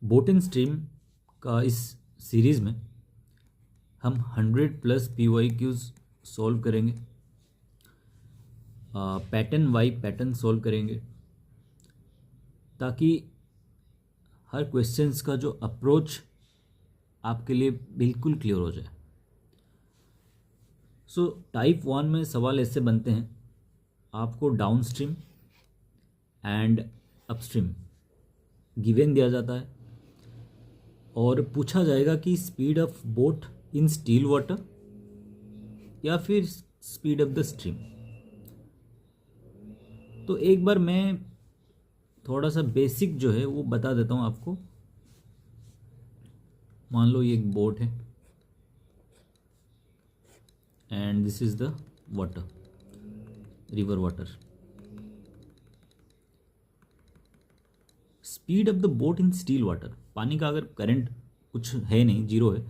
Boat and stream का इस series में हम 100+ PYQs सॉल्व करेंगे, पैटर्न वाई पैटर्न सॉल्व करेंगे, ताकि हर क्वेश्चंस का जो अप्रोच आपके लिए बिल्कुल क्लियर हो जाए। सो टाइप 1 में सवाल ऐसे बनते हैं, आपको down stream and upstream given दिया जाता है और पूछा जाएगा कि speed of boat in still water या फिर स्पीड ऑफ द स्ट्रीम। तो एक बार मैं थोड़ा सा बेसिक जो है वो बता देता हूँ आपको। मान लो ये एक बोट है and this is the water, river water. Speed of the boat in still water, पानी का अगर करंट कुछ है नहीं, जीरो है,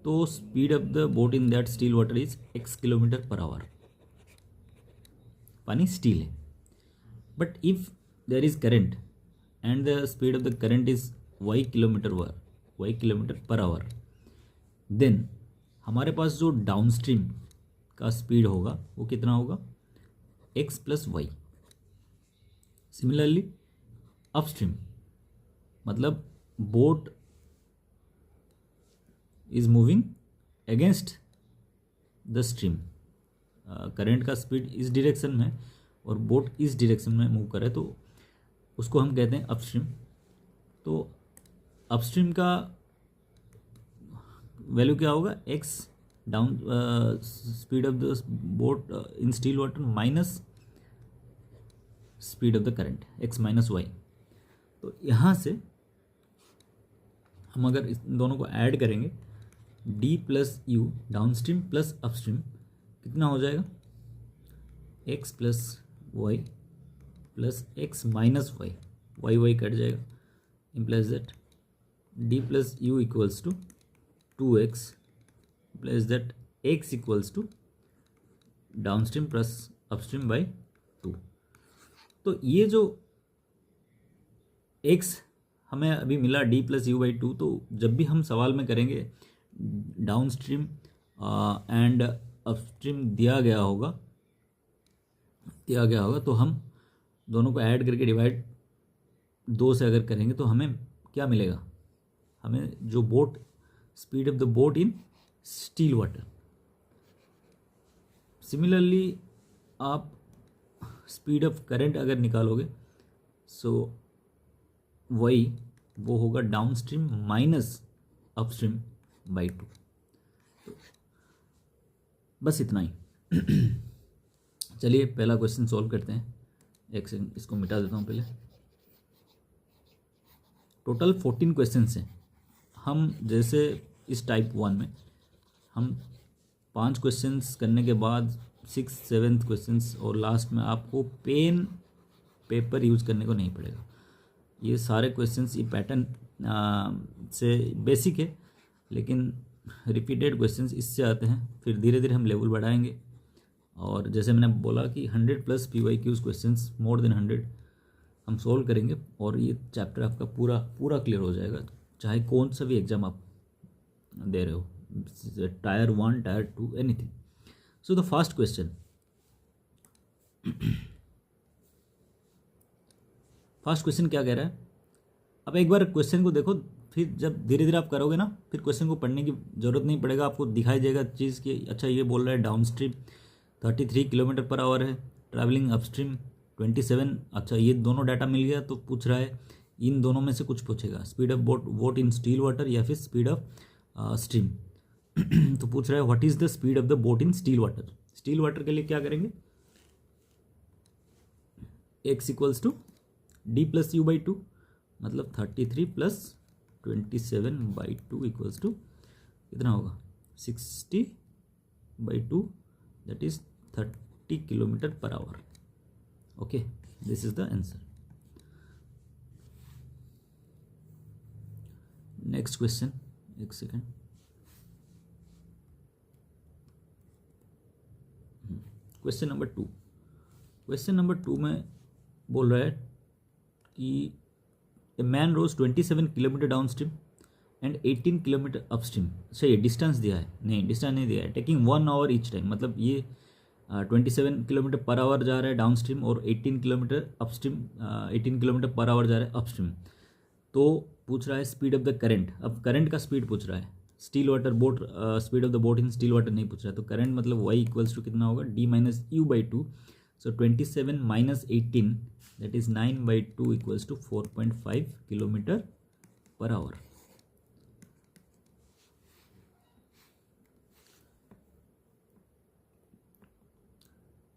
तो speed of the boat in that still water is x km/h। पानी स्टील है, but if there is current and the speed of the current is y km/h, then हमारे पास जो डाउन स्ट्रीम का स्पीड होगा वो कितना होगा, x + y। सिमिलरली अपस्ट्रीम मतलब boat is moving against the stream, current का स्पीड इस डायरेक्शन में और बोट इस डायरेक्शन में मूव करे तो उसको हम कहते हैं अपस्ट्रीम। तो अपस्ट्रीम का वैल्यू क्या होगा, x down speed of the boat in still water minus speed of the current x - y। तो यहाँ से हम अगर इस दोनों को ऐड करेंगे, d + u downstream plus upstream कितना हो जाएगा, x + y प्लस x - y, y कट जाएगा, implies that d + u = 2x plus that x = downstream plus upstream by 2। तो ये जो x हमें अभी मिला d + u/2, तो जब भी हम सवाल में करेंगे डाउन स्ट्रीम एंड अपस्ट्रीम दिया गया होगा तो हम दोनों को ऐड करके डिवाइड 2 से अगर करेंगे तो हमें क्या मिलेगा, हमें जो boat speed of the boat in still water. Similarly आप स्पीड ऑफ करंट अगर निकालोगे सो वही वो होगा down stream minus upstream by 2। बस इतना ही। चलिए पहला क्वेश्चन सॉल्व करते हैं। एक सेकंड इसको मिटा देता हूँ पहले। टोटल 14 क्वेश्चन हैं। हम जैसे इस टाइप 1 में हम 5 क्वेश्चंस करने के बाद 6, 7 क्वेश्चंस और लास्ट में आपको पेन पेपर यूज़ करने को नहीं पड़ेगा। ये सारे क्वेश्चंस ये पैटर्न से बेसिक है, लेकिन रिपीटेड क्वेश्चंस इससे आते हैं। फिर धीरे धीरे हम लेवल बढ़ाएंगे और जैसे मैंने बोला कि 100+ PYQs क्वेश्चंस, मोर देन 100 हम सोल्व करेंगे और ये चैप्टर आपका पूरा क्लियर हो जाएगा, चाहे कौन सा भी एग्ज़ाम आप दे रहे हो, tyre 1, tyre 2, anything. So the first question, क्या कह रहा है। अब एक बार क्वेश्चन को देखो, फिर जब धीरे धीरे आप करोगे ना, फिर क्वेश्चन को पढ़ने की ज़रूरत नहीं पड़ेगा, आपको दिखाई देगा चीज़ कि अच्छा ये बोल रहा है डाउन स्ट्रीम 33 km/h है, ट्रैवलिंग अपस्ट्रीम 27। अच्छा ये दोनों डाटा मिल गया, तो पूछ रहा है इन दोनों में से कुछ पूछेगा, speed of boat in still water या फिर स्पीड ऑफ स्ट्रीम। तो पूछ रहा है what is the speed of the boat in still water. Still water के लिए क्या करेंगे, x = d + u/2, मतलब 33 + 27/2 = कितना होगा, 60/2, that is 30 km/h। Okay, this is the answer. Next question, एक सेकेंड। क्वेश्चन नंबर 2 में बोल रहा है कि a man rows 27 kilometre down stream and 18 kilometre up stream. अच्छा, ये डिस्टेंस दिया है? नहीं, डिस्टेंस नहीं दिया है। टेकिंग 1 आवर ईच टाइम, मतलब ये 27 किलोमीटर पर आवर जा रहा है डाउन स्ट्रीम और 18 kilometre up stream, 18 kilometre per our जा रहा है अप स्ट्रीम। तो पूछ रहा है स्पीड ऑफ द करंट। अब करंट का स्पीड पूछ रहा है, still water boat, speed of the boat in still water नहीं पूछ रहा है। तो करंट मतलब y इक्वल्स टू कितना होगा, d minus U by 2। So 27 minus 18 that is 9/2 equals to 4.5 kilometre per hour.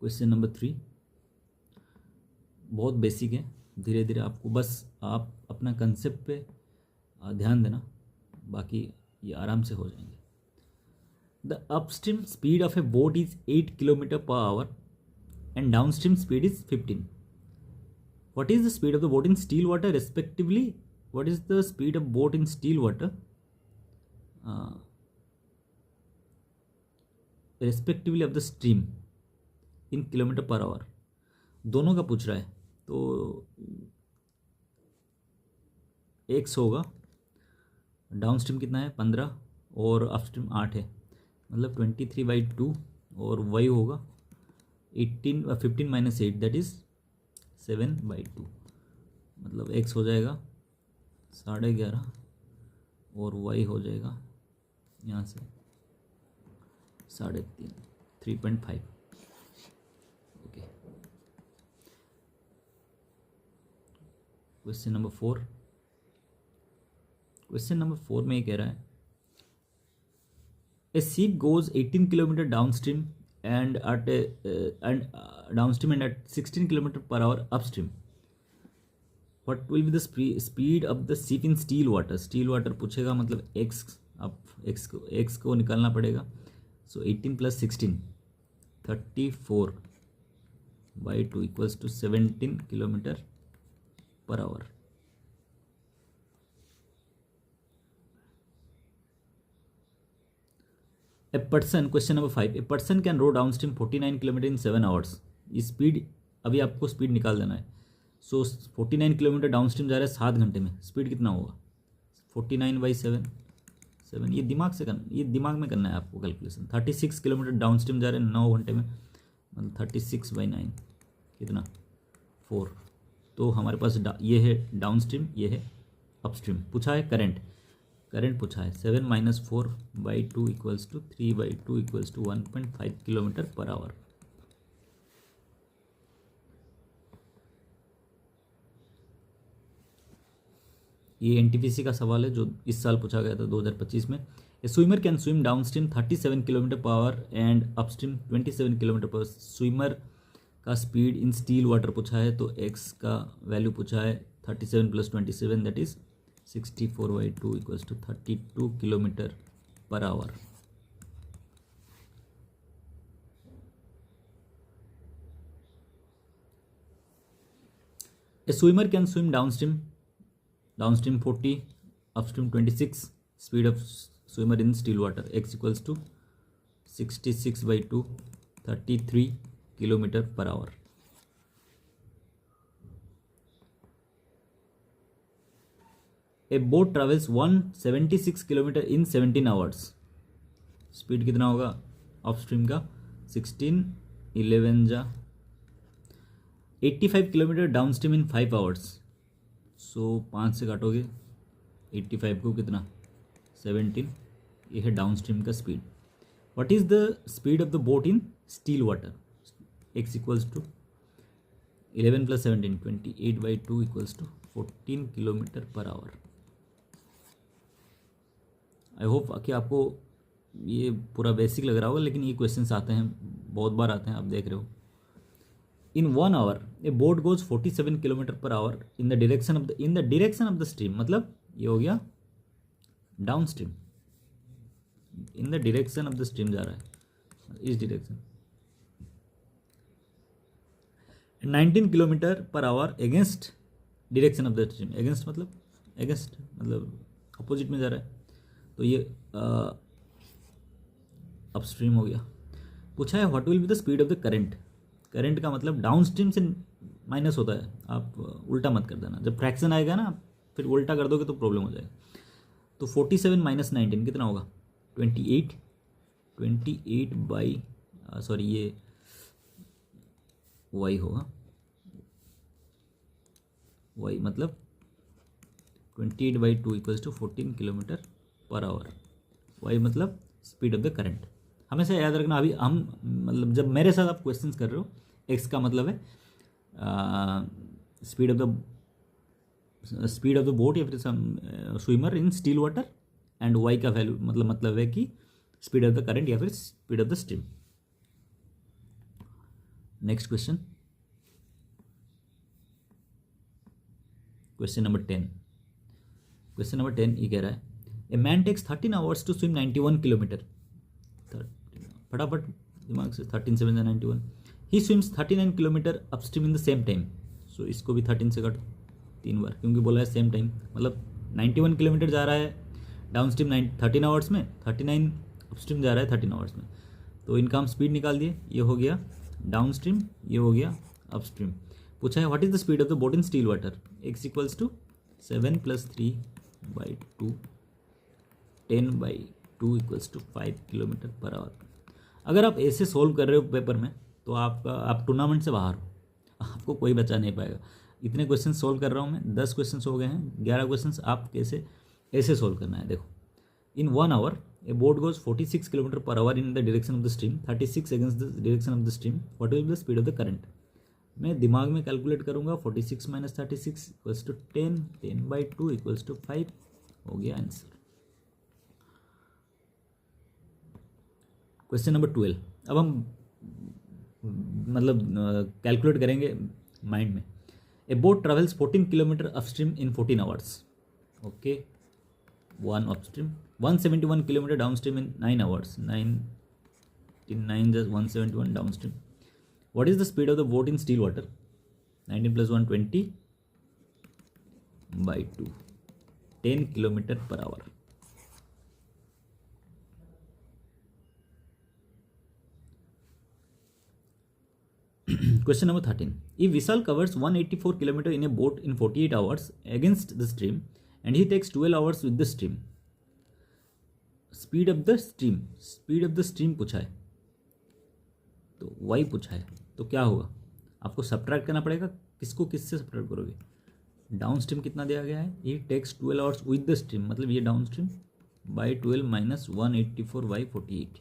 Question number 3 बहुत बेसिक है, धीरे धीरे आपको बस आप अपना कंसेप्ट पे ध्यान देना, बाकी ये आराम से हो जाएंगे। The upstream speed of A boat is 8 kilometre per hour and downstream speed is 15। What is the speed of the boat in still water respectively? What is the speed of boat in still water respectively of the stream in kilometre per our? दोनों का पूछ रहा है। तो x होगा, down stream कितना है 15 और अपस्ट्रीम 8 है, मतलब 23/2 और y होगा 15 माइनस 8 दैट इज 7/2, मतलब x हो जाएगा 11.5 और y हो जाएगा यहाँ से 3.5, 3.5। Okay, question number 4। Question number 4 में ये कह रहा है a ship goes 18 kilometre downstream and downstream and at 16 kilometre per hour upstream. What will be the speed of the ship in still water? Still water पूछेगा, मतलब x, अब x को निकालना पड़ेगा। So 18 plus 16 34/2 equals to 17 kilometre per hour. A person, question number 5, a person can row down stream 49 kilometre in 7 hours. ये speed, अभी आपको speed निकाल देना है। सो 49 किलोमीटर डाउन स्ट्रीम जा रहा है 7 घंटे में, स्पीड कितना होगा 49/7, ये दिमाग से करना, ये दिमाग में करना है आपको कैलकुलेशन। 36 किलोमीटर डाउन स्ट्रीम जा रहे हैं 9 घंटे में, मतलब 36/9 कितना 4। तो हमारे पास ये है डाउन स्ट्रीम, ये है अपस्ट्रीम। पूछा है करंट पूछा है 7 minus 4/2 equals to 3/2 equals to 1.5 kilometre per hour. ये एनटीपीसी का सवाल है जो इस साल पूछा गया था 2025 में। A swimmer can swim down stream 37 kilometre per hour and upstream 27 kilometre per. Swimmer का स्पीड इन स्टील वाटर पूछा है, तो x का वैल्यू पूछा है 37 plus 27 that is 64/2 equals to 32 kilometre per hour. A swimmer can swim downstream 40, upstream 26, speed of swimmer in still water x equals to 66/2 33 kilometre per hour. A boat travels 176 kilometre in 17 hours. Speed कितना होगा upstream का 16, 11 जा 85 kilometre downstream इन 5 hours. सो 5 से काटोगे 85 को कितना 17, ये है downstream का speed. What is the speed of the boat in still water? x equals to 11 plus 17 28/2 equals to 14 kilometre per hour. I hope कि आपको ये पूरा बेसिक लग रहा होगा, लेकिन ये क्वेश्चंस आते हैं, बहुत बार आते हैं, आप देख रहे हो। In 1 hour a boat goes 47 kilometre per hour in the direction of the stream, मतलब ये हो गया downstream, in the direction of the stream जा रहा है, इस direction. 19 kilometre per hour against direction of the stream, against मतलब opposite में जा रहा है, तो ये अपस्ट्रीम हो गया। पूछा है what will be the speed of the current. Current का मतलब डाउन स्ट्रीम से माइनस होता है, आप उल्टा मत कर देना। जब फ्रैक्शन आएगा ना फिर उल्टा कर दोगे तो प्रॉब्लम हो जाएगा। तो 47 माइनस 19 कितना होगा? 28। 28 बाई सॉरी ये वाई होगा, वाई मतलब 28/2 equals to 14 kilometre per hour. Y मतलब स्पीड ऑफ द करंट। हमेशा याद रखना, अभी हम मतलब जब मेरे साथ आप क्वेश्चंस कर रहे हो, एक्स का मतलब है स्पीड ऑफ द बोट या फिर swimmer in still water, and Y का वैल्यू मतलब है कि स्पीड ऑफ द करंट या फिर speed of the stream. Next question, question number 10। Question number 10 ये कह रहा है a man takes 13 hours to swim 91 kilometre. फटाफट दिमाग से 13 7 91। ही swims 39 kilometre upstream in the same time. So इसको भी 13 से काटो 3 बार, क्योंकि बोला है सेम टाइम, मतलब 91 किलोमीटर जा रहा है डाउन स्ट्रीम 13 आवर्स में, 39 अपस्ट्रीम जा रहा है 13 आवर्स में। तो इनका हम स्पीड निकाल दिए, ये हो गया डाउन स्ट्रीम, ये हो गया अपस्ट्रीम। पूछा है what is the speed of the boat in still water. x equals to 7 + 3/2 10/2 equals to 5 kilometre per hour. अगर आप ऐसे सोल्व कर रहे हो पेपर में तो आप टूर्नामेंट से बाहर हो, आपको कोई बचा नहीं पाएगा। इतने क्वेश्चन सोल्व कर रहा हूँ मैं, 10 क्वेश्चन हो गए हैं, 11 क्वेश्चन आप कैसे ऐसे सोल्व करना है। देखो, in 1 hour a boat goes 46 kilometre per hour in the direction of the stream, 36 against the direction of the stream, what will be the speed of the current. मैं दिमाग में कैलकुलेट करूंगा, 46 - 36 इक्वल्स टू 10, 10/2 इक्वल्स टू 5, हो गया answer. Question number 12। अब हम मतलब calculate करेंगे माइंड में। ए boat travels 14 kilometre upstream in 14 hours. Okay, 1 upstream, 171 kilometre downstream in 9 hours, 9 in 9 just 171 downstream. What is the speed of the boat in still water? 19 + 1 20/2 10 kilometre per our. Question number 13. If Vishal covers 184 kilometer in a boat in 48 hours against the stream and he takes 12 hours with the stream, speed of the stream पूछा है, तो y पूछा है, तो क्या होगा? आपको subtract करना पड़ेगा। किसको किससे सब्ट्रैक्ट करोगे? डाउन स्ट्रीम कितना दिया गया है? ये takes 12 hours with the stream, मतलब ये डाउन स्ट्रीम बाई 12 माइनस 184/48।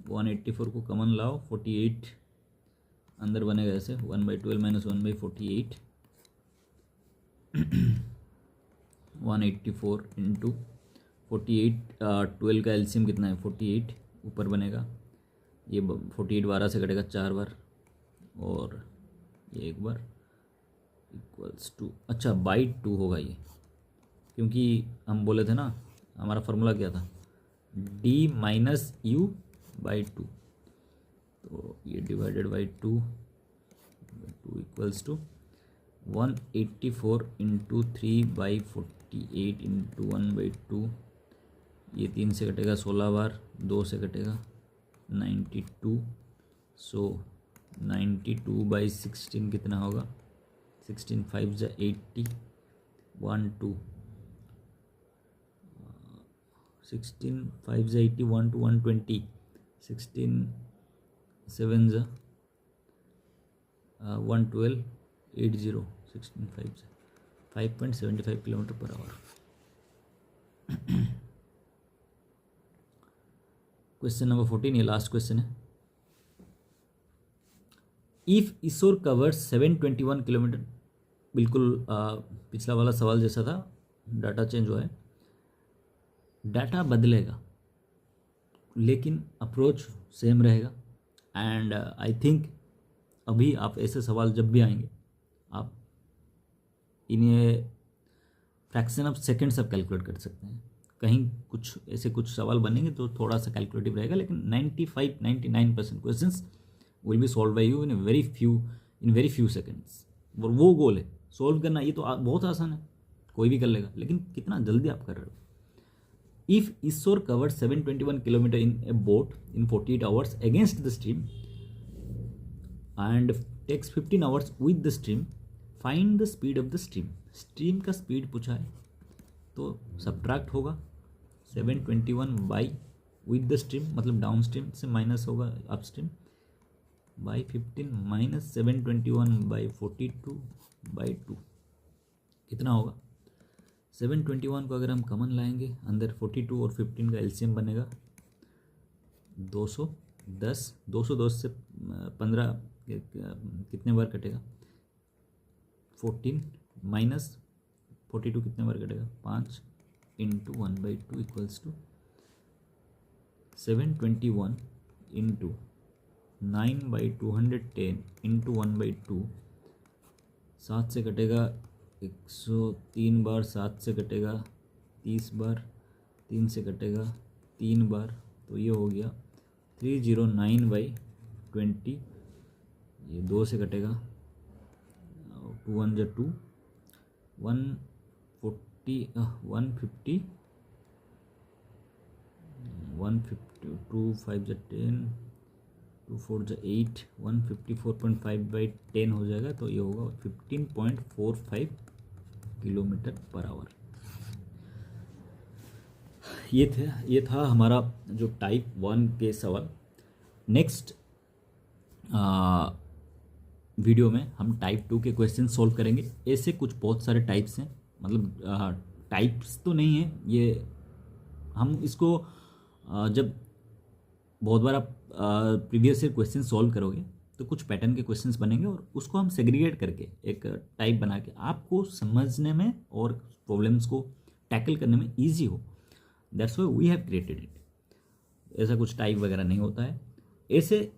184 को कॉमन लाओ, 48 अंदर बनेगा ऐसे, 1/12 माइनस 1/48, 184 इंटू 48, 12 का एलसीएम कितना है? 48 ऊपर बनेगा, ये 48 12 से कटेगा 4 बार, और ये 1 बार इक्वल्स टू, अच्छा /2 होगा ये, क्योंकि हम बोले थे ना हमारा फार्मूला क्या था? d - u/2, तो ये divided by 2 equals to 184 into 3/48 into 1/2, ये 3 से कटेगा 16 बार, 2 से कटेगा 92, सो 92/16 कितना होगा? 16 5 = 80, 1 2 16 5 = 80, 1 2 120, 16 7 = 112, 80, 16 5 = 5.75 kilometre per hour. Question number 14, ये लास्ट क्वेश्चन है। इफ ईश्वर कवर्स 721 किलोमीटर, बिल्कुल पिछला वाला सवाल जैसा था, डाटा चेंज हुआ है, डाटा बदलेगा लेकिन अप्रोच सेम रहेगा। एंड आई थिंक अभी आप ऐसे सवाल जब भी आएंगे, आप इन्हें फ्रैक्शन ऑफ सेकेंड्स आप कैलकुलेट कर सकते हैं। कहीं कुछ सवाल बनेंगे तो थोड़ा सा कैलकुलेटिव रहेगा, लेकिन 95-99% questions will be solve by you in very few seconds. और वो गोल है सॉल्व करना। ये तो बहुत आसान है, कोई भी कर लेगा, लेकिन कितना जल्दी आप कर रहे हो। If Ishwar covered 721 kilometre in a boat in 48 hours against the stream and takes 15 hours with the stream, find the speed of the stream. Stream का स्पीड पूछा है तो सब्ट्रैक्ट होगा 721 बाई विद द स्ट्रीम, मतलब डाउन स्ट्रीम से minus होगा upstream, by 15 minus 721 by 42 by 2 कितना होगा। 721 को अगर हम कॉमन लाएंगे अंदर 42 और 15 का एलसीएम बनेगा 210। 210 से 15 कितने बार कटेगा, 14 माइनस 42 कितने बार कटेगा, 5 into 1/2 equals to 721 into 9/210 into 1/2। 7 से कटेगा 103 बार, 7 से कटेगा 30 बार, 3 से कटेगा 3 बार, तो ये हो गया 309/20। ये 2 से कटेगा 2 1 जा 2, 140 150 2 5 जा 10, 2 4 जा 8, 154.5/10 हो जाएगा, तो ये होगा 15.45 किलोमीटर पर आवर। ये था हमारा जो टाइप 1 के सवाल। नेक्स्ट वीडियो में हम टाइप 2 के क्वेश्चन सॉल्व करेंगे। ऐसे कुछ बहुत सारे टाइप्स हैं, मतलब टाइप्स तो नहीं है ये, हम इसको जब बहुत बार आप प्रीवियस ईयर क्वेश्चन सॉल्व करोगे तो कुछ पैटर्न के क्वेश्चंस बनेंगे और उसको हम सेग्रीगेट करके एक टाइप बना के आपको समझने में और प्रॉब्लम्स को टैकल करने में ईजी हो, that's why we have created it. ऐसा कुछ टाइप वगैरह नहीं होता है। ऐसे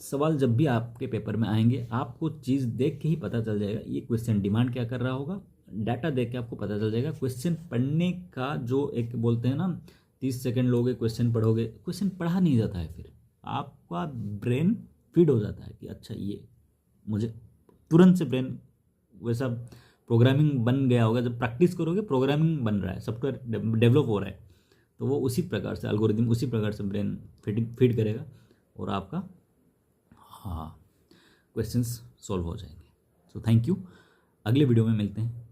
सवाल जब भी आपके पेपर में आएंगे आपको चीज़ देख के ही पता चल जाएगा ये क्वेश्चन डिमांड क्या कर रहा होगा। डाटा देख के आपको पता चल जाएगा। क्वेश्चन पढ़ने का जो एक बोलते हैं ना 30 सेकंड लोगे क्वेश्चन पढ़ोगे, क्वेश्चन पढ़ा नहीं जाता है, फिर आपका ब्रेन फीड हो जाता है कि अच्छा ये मुझे तुरंत से ब्रेन वैसा प्रोग्रामिंग बन गया होगा। जब प्रैक्टिस करोगे प्रोग्रामिंग बन रहा है, सॉफ्टवेयर डेवलप हो रहा है, तो वो उसी प्रकार से एल्गोरिथम उसी प्रकार से ब्रेन फीड करेगा और आपका क्वेश्चंस सॉल्व हो जाएंगे। सो थैंक यू, अगले वीडियो में मिलते हैं।